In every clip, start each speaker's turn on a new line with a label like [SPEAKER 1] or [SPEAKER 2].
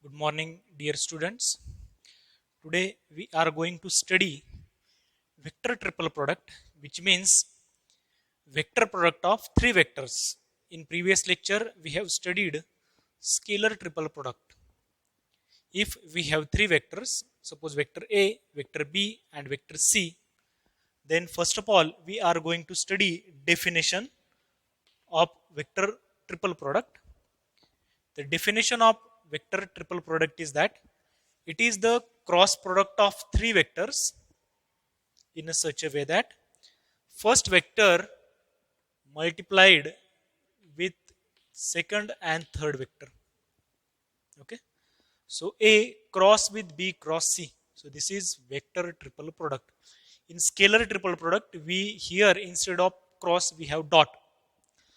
[SPEAKER 1] Good morning, dear students. Today we are going to study vector triple product, which means vector product of three vectors. In previous lecture, we have studied scalar triple product. If we have three vectors, suppose vector A, vector B, and vector C, then first of all, we are going to study definition of vector triple product. The definition of vector triple product is that it is the cross product of three vectors in a such a way that first vector multiplied with second and third vector. Okay. So A cross with B cross C. So this is vector triple product. In scalar triple product, we here instead of cross we have dot.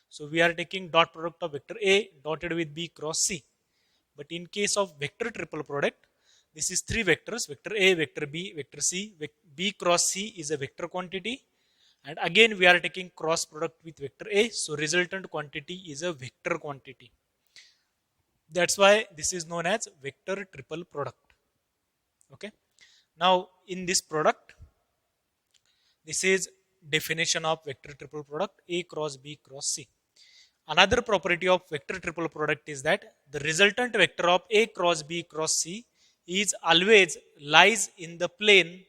[SPEAKER 1] So we are taking dot product of vector A dotted with B cross C. But in case of vector triple product, this is three vectors, vector A, vector B, vector C. B cross C is a vector quantity. And again, we are taking cross product with vector A. So resultant quantity is a vector quantity. That's why this is known as vector triple product. Okay. Now, in this product, this is definition of vector triple product A cross B cross C. Another property of vector triple product is that the resultant vector of A cross B cross C is always lies in the plane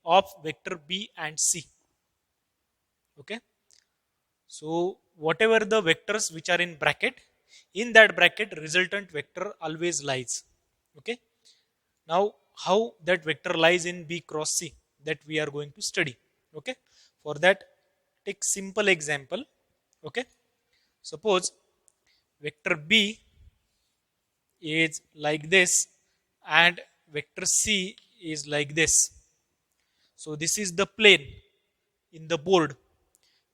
[SPEAKER 1] of vector B and C. Okay. So whatever the vectors which are in bracket, in that bracket resultant vector always lies. Okay. Now how that vector lies in B cross C, that we are going to study. Okay. For that, take simple example. Okay. Suppose vector B is like this and vector C is like this. So this is the plane in the board.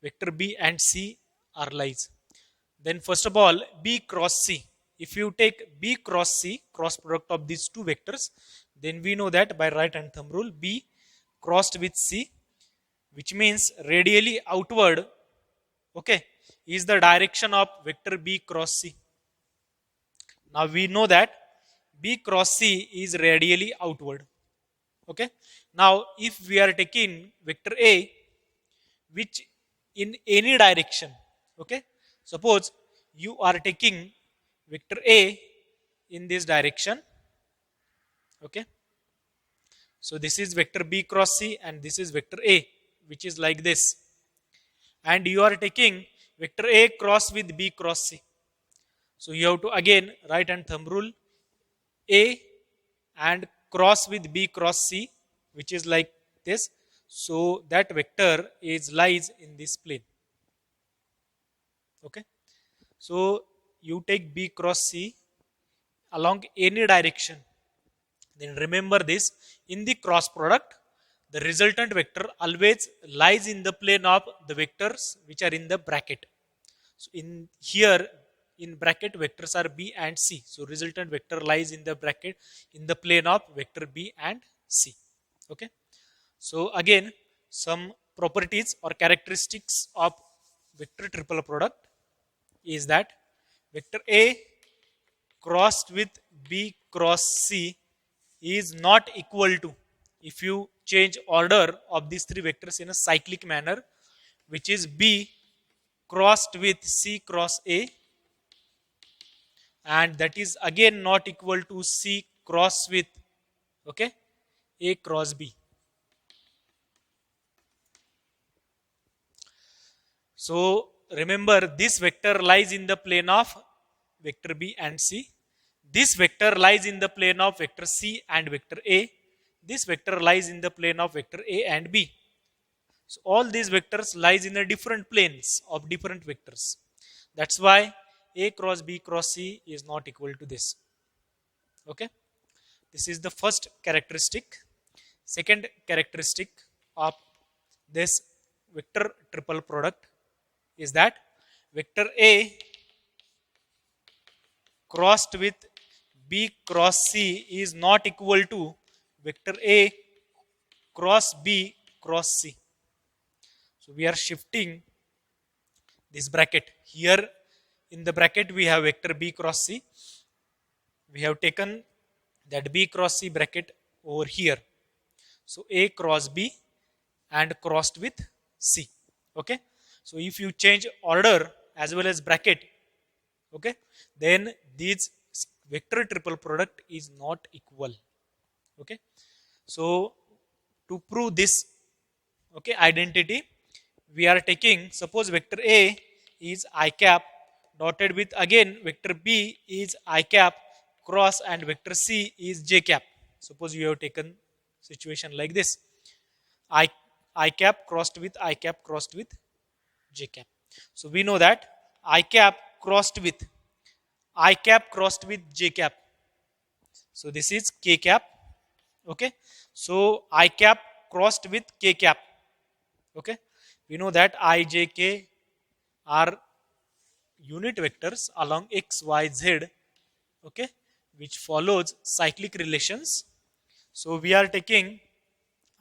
[SPEAKER 1] Vector B and C are lies. Then first of all, B cross C. If you take B cross C, cross product of these two vectors, then we know that by right hand thumb rule, B crossed with C, which means radially outward, okay, is the direction of vector B cross C. Now we know that B cross C is radially outward. Okay. Now if we are taking vector A, which in any direction, okay, suppose you are taking vector A in this direction, okay, so this is vector B cross C and this is vector A, which is like this, and you are taking vector A cross with B cross C. So you have to again right hand thumb rule A and cross with B cross C, which is like this. So that vector is lies in this plane. Okay. So you take B cross C along any direction. Then remember this, in the cross product, the resultant vector always lies in the plane of the vectors which are in the bracket. So in here in bracket vectors are B and C. So resultant vector lies in the bracket in the plane of vector B and C. Okay. So again, some properties or characteristics of vector triple product is that vector A crossed with B cross C is not equal to, if you change order of these three vectors in a cyclic manner, which is B crossed with C cross A, and that is again not equal to C cross with, okay, A cross B. So remember, this vector lies in the plane of vector B and C. This vector lies in the plane of vector C and vector A. This vector lies in the plane of vector A and B. So all these vectors lies in a different planes of different vectors. That's why A cross B cross C is not equal to this. Okay. This is the first characteristic. Second characteristic of this vector triple product is that vector A crossed with B cross C is not equal to vector A cross B cross C. So we are shifting this bracket. Here in the bracket we have vector B cross C. We have taken that B cross C bracket over here. So A cross B and crossed with C. Okay. So if you change order as well as bracket, okay, then these vector triple product is not equal. Okay. So to prove this, okay, identity, we are taking, suppose vector A is I cap dotted with again vector B is I cap cross and vector C is J cap. Suppose you have taken situation like this. I cap crossed with I cap crossed with J cap. So we know that I cap crossed with J cap. So this is K cap. Okay. So I cap crossed with K cap. Okay. We know that I, J, K are unit vectors along X, Y, Z. Okay. Which follows cyclic relations. So we are taking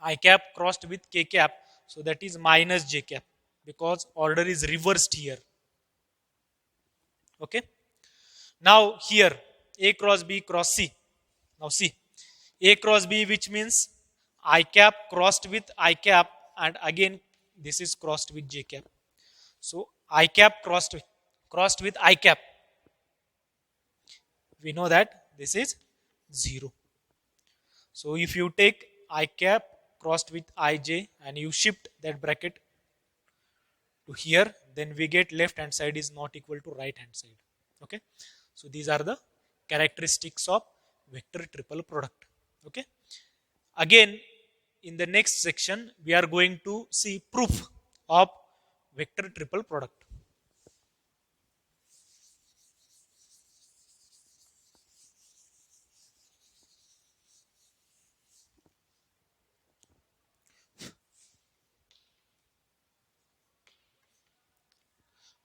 [SPEAKER 1] I cap crossed with K cap. So that is minus J cap because order is reversed here. Okay. Now here A cross B cross C. Now see A cross B, which means I cap crossed with I cap, and again this is crossed with J cap. So I cap crossed with I cap. We know that this is 0. So if you take I cap crossed with IJ and you shift that bracket to here, then we get left hand side is not equal to right hand side. Okay. So these are the characteristics of vector triple product. Okay. Again, in the next section, we are going to see proof of vector triple product.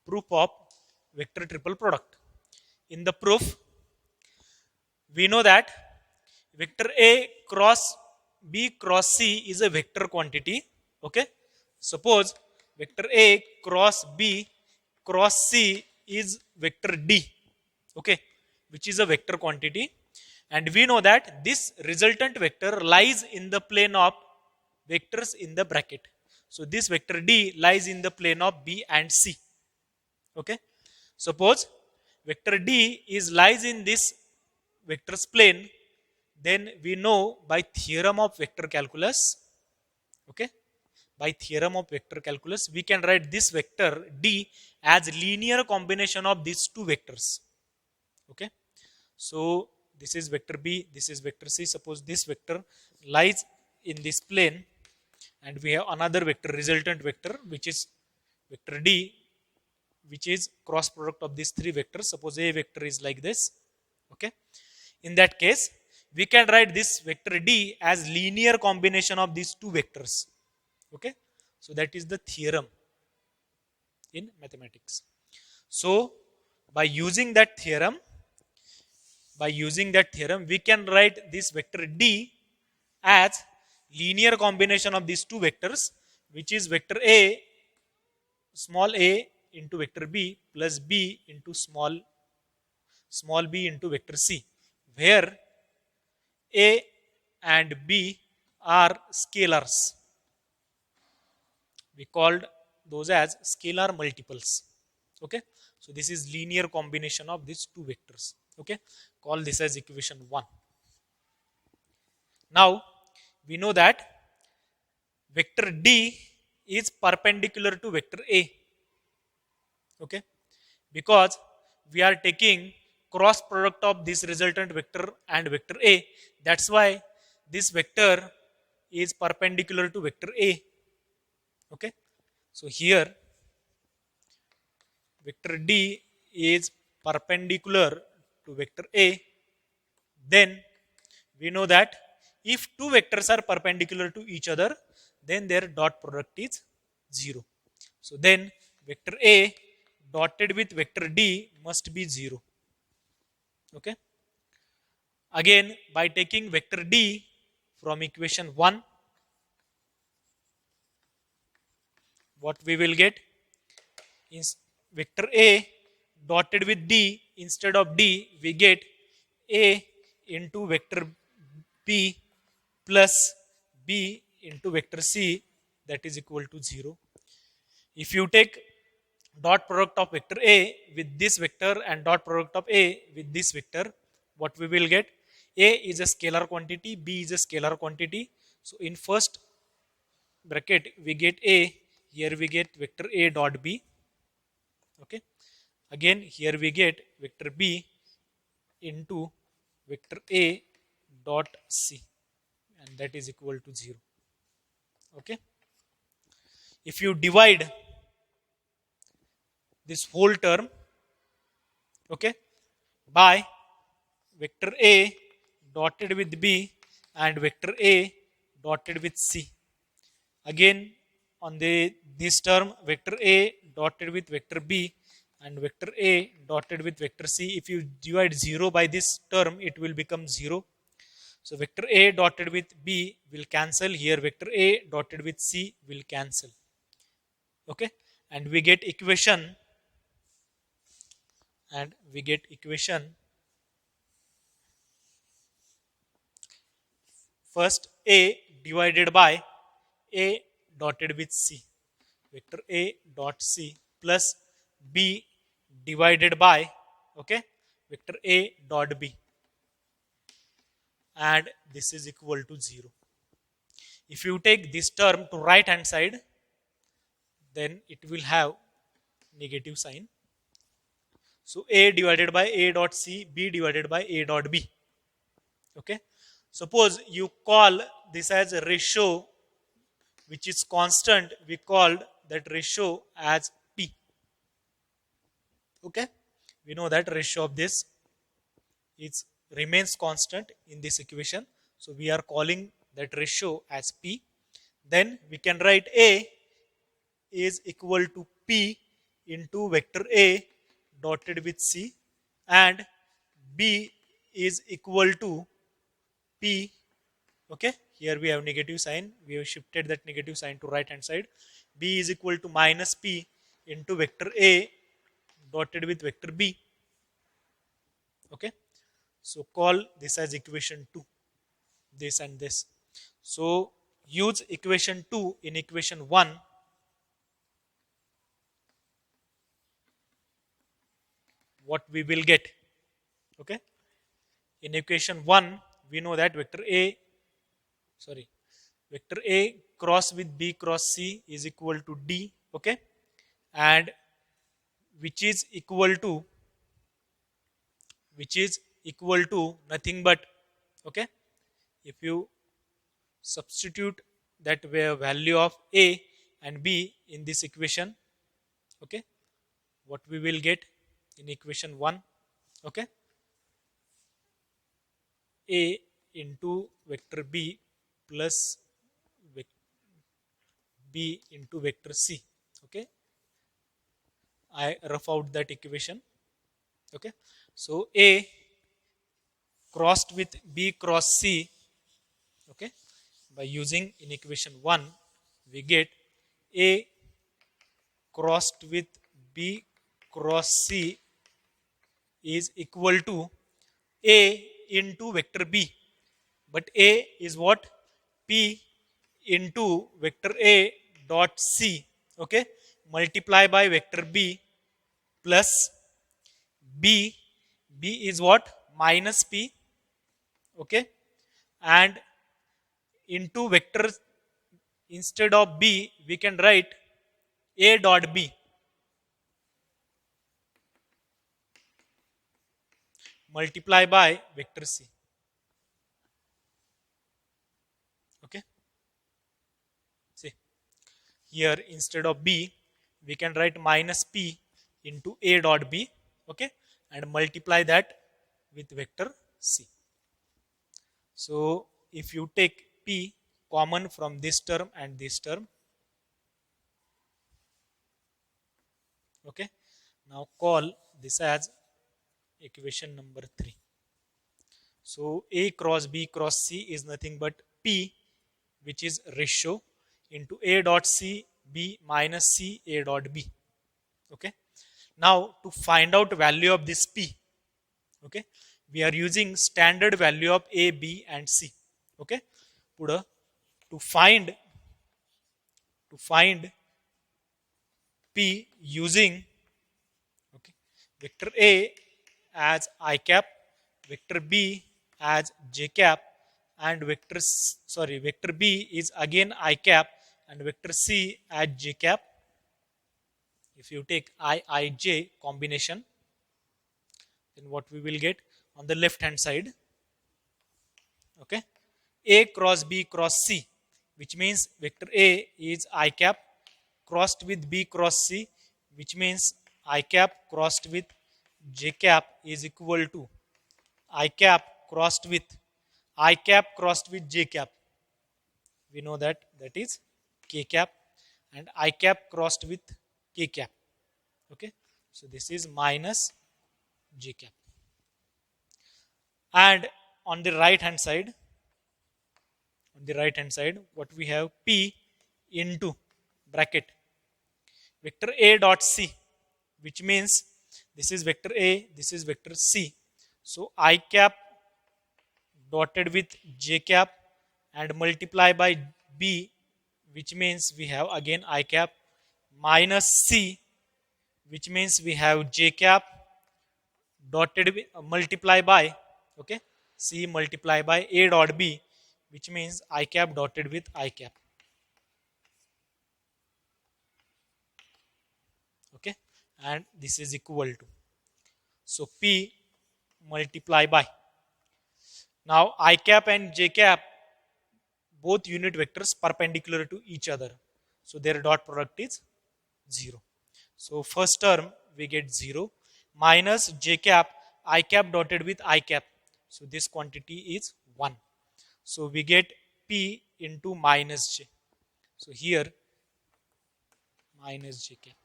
[SPEAKER 1] Proof of vector triple product. In the proof, we know that vector A cross B cross C is a vector quantity. Okay. Suppose vector A cross B cross C is vector D. Okay. Which is a vector quantity. And we know that this resultant vector lies in the plane of vectors in the bracket. So this vector D lies in the plane of B and C. Okay. Suppose vector D is lies in this vector's plane, then we know by theorem of vector calculus, okay, by theorem of vector calculus, we can write this vector D as linear combination of these two vectors. Okay. So this is vector B, this is vector C. Suppose this vector lies in this plane and we have another vector, resultant vector, which is vector D, which is cross product of these three vectors. Suppose A vector is like this. Okay. In that case, we can write this vector D as linear combination of these two vectors. Okay. So that is the theorem in mathematics. So by using that theorem, we can write this vector D as linear combination of these two vectors, which is vector A, small a into vector B plus B into small b into vector C, where A and B are scalars. We called those as scalar multiples. Okay. So this is linear combination of these two vectors. Okay. Call this as equation 1. Now we know that vector D is perpendicular to vector A. Okay. Because we are taking cross product of this resultant vector and vector A. That's why this vector is perpendicular to vector A. Okay. So here vector D is perpendicular to vector A. Then we know that if two vectors are perpendicular to each other, then their dot product is 0. So then vector A dotted with vector D must be 0. Okay. Again, by taking vector D from equation 1, what we will get is vector A dotted with D, instead of D we get A into vector B plus B into vector C, that is equal to 0. If you take dot product of vector A with this vector and dot product of A with this vector, what we will get? A is a scalar quantity, B is a scalar quantity. So in first bracket we get A, here we get vector A dot B. Okay. Again here we get vector B into vector A dot C, and that is equal to 0. Okay. If you divide this whole term, okay, by vector A dotted with B and vector A dotted with C. Again on this term, vector A dotted with vector B and vector A dotted with vector C. If you divide 0 by this term, it will become 0. So vector A dotted with B will cancel. Here vector A dotted with C will cancel. Okay, and we get equation, first A divided by A dotted with C, vector A dot C, plus B divided by, okay, vector A dot B, and this is equal to 0. If you take this term to right hand side, then it will have negative sign. So A divided by A dot C, B divided by A dot B. Okay. Suppose you call this as a ratio which is constant, we called that ratio as P. Okay. We know that ratio of this is remains constant in this equation. So we are calling that ratio as P. Then we can write A is equal to P into vector A dotted with C, and B is equal to P. Okay, here we have negative sign. We have shifted that negative sign to right hand side. B is equal to minus P into vector A dotted with vector B. Okay, so call this as equation 2, this and this. So use equation 2 in equation 1. What we will get? Okay, in equation 1 we know that vector A cross with B cross C is equal to D. Okay, and which is equal to nothing but, okay, if you substitute that value of A and B in this equation, okay, what we will get in equation 1? Okay, A into vector B plus B into vector C. Okay, I rough out that equation. Okay, so A crossed with B cross C, okay, by using in equation 1 we get A crossed with B cross C is equal to A into vector B, but A is what? P into vector A dot C, okay, multiply by vector B plus B. B is what? Minus P, okay, and into vector, instead of B we can write A dot B multiply by vector C. Okay, see here instead of B we can write minus P into A dot B, okay, and multiply that with vector C. So if you take P common from this term and this term, okay, now call this as equation number 3. So A cross B cross C is nothing but P, which is ratio, into A dot C B minus C A dot B. Okay, now to find out value of this P, okay, we are using standard value of a, b and c. Okay, puda to find p using, okay, vector a as I cap, vector b as j cap, and vector b is again I cap and vector c as j cap. If you take I j combination, then what we will get on the left hand side, okay, a cross b cross c, which means vector a is I cap crossed with b cross c, which means I cap crossed with j cap is equal to I cap crossed with j cap. We know that that is k cap, and I cap crossed with k cap. Okay, so this is minus j cap. And on the right hand side, what we have, p into bracket vector a dot c, which means this is vector a, this is vector c. So I cap dotted with j cap and multiply by b, which means we have again I cap, minus c, which means we have j cap dotted with, multiply by, okay, c multiply by a dot b, which means I cap dotted with I cap. Okay, and this is equal to, so p multiply by, now I cap and j cap both unit vectors perpendicular to each other, so their dot product is 0. So first term we get 0 minus j cap I cap dotted with I cap, so this quantity is 1. So we get p into minus j, so here minus j cap.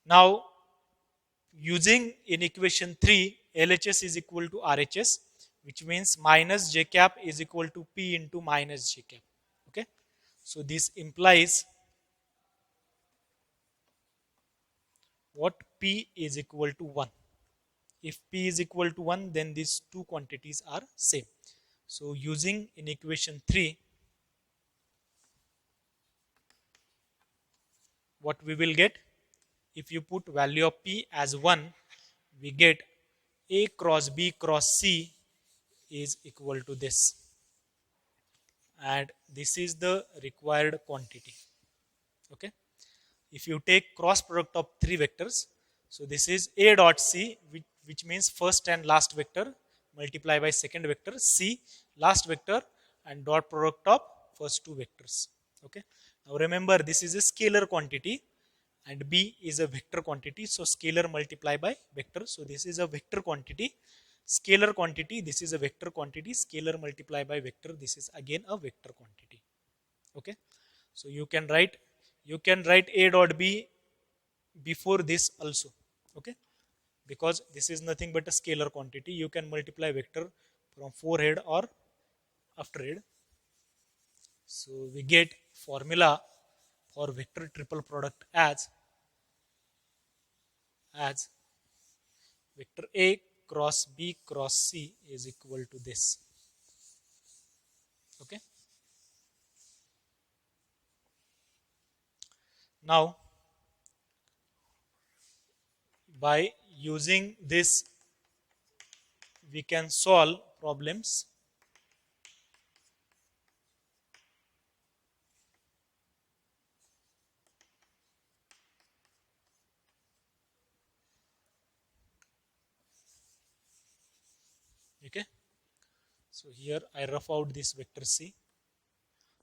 [SPEAKER 1] Now using in equation 3 LHS is equal to RHS, which means minus j cap is equal to p into minus j cap. Okay, so this implies what, p is equal to 1. If p is equal to 1, then these two quantities are same. So using in equation 3, what we will get, if you put value of p as 1, we get a cross b cross c is equal to this, and this is the required quantity. Okay, if you take cross product of three vectors, so this is a dot c, which means first and last vector multiply by second vector, c last vector, and dot product of first two vectors. Okay, now remember this is a scalar quantity and b is a vector quantity, so scalar multiply by vector, so this is a vector quantity, scalar quantity, this is a vector quantity, scalar multiply by vector, this is again a vector quantity. Okay, so you can write a dot b before this also. Okay, because this is nothing but a scalar quantity, you can multiply vector from forehead or afterhead. So we get formula for vector triple product as vector a cross b cross c is equal to this. Okay, now by using this we can solve problems. Okay, so here I rough out this vector c.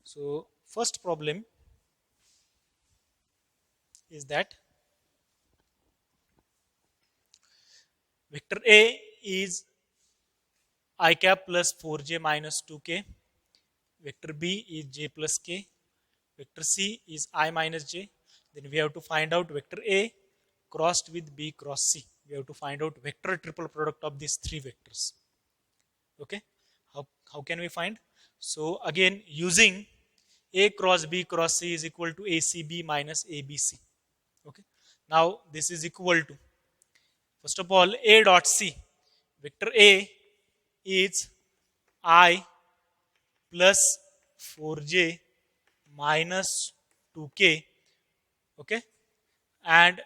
[SPEAKER 1] So first problem is that vector a is I cap plus 4j minus 2k, vector b is j plus k, vector c is I minus j. Then we have to find out vector a crossed with b cross c. We have to find out vector triple product of these three vectors. Okay, how can we find? So again using a cross b cross c is equal to acb minus abc. Okay, now this is equal to, first of all, a dot c, vector a is I plus 4j minus 2k, okay, and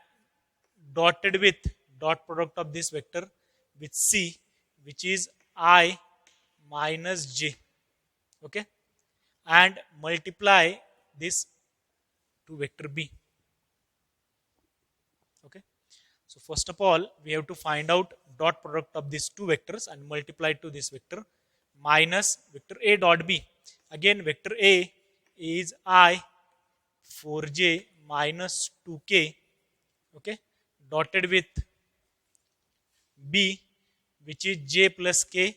[SPEAKER 1] dotted with dot product of this vector with c, which is I minus j, okay, and multiply this to vector b, okay. So first of all, we have to find out dot product of these two vectors and multiply to this vector minus vector a dot b. Again, vector a is I 4j minus 2k, okay, dotted with b, which is j plus k,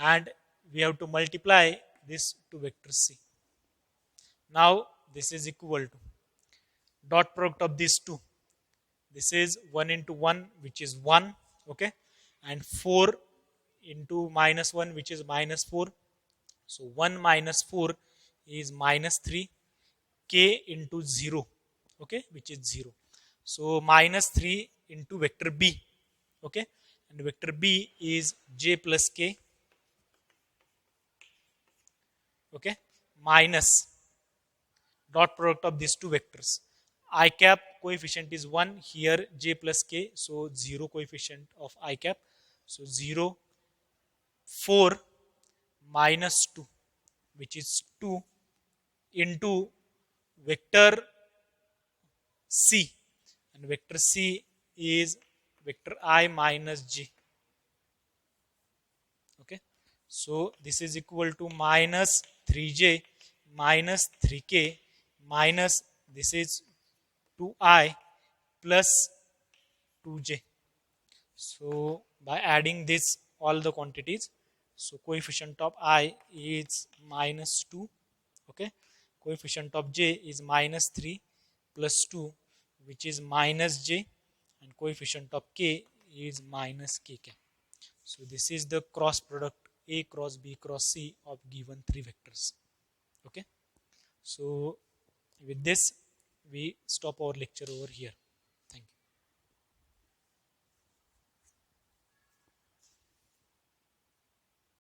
[SPEAKER 1] and we have to multiply this to vector c. Now this is equal to dot product of these two. This is 1 into 1, which is 1, okay, and 4 into minus 1, which is minus 4. So 1 minus 4 is minus 3, k into 0, okay, which is 0. So minus 3 into vector b, okay, and vector b is j plus k, okay, minus dot product of these two vectors. I cap coefficient is 1, here j plus k, so 0 coefficient of I cap. So 0, 4 minus 2, which is 2, into vector c, and vector c is vector I minus j, okay. So this is equal to minus 3j minus 3k minus this is 2I plus 2j. So by adding this all the quantities, so coefficient of I is minus 2, okay, coefficient of j is minus 3 plus 2, which is minus j, and coefficient of k is minus k cap. So this is the cross product a cross b cross c of given three vectors, okay. So with this we stop our lecture over here.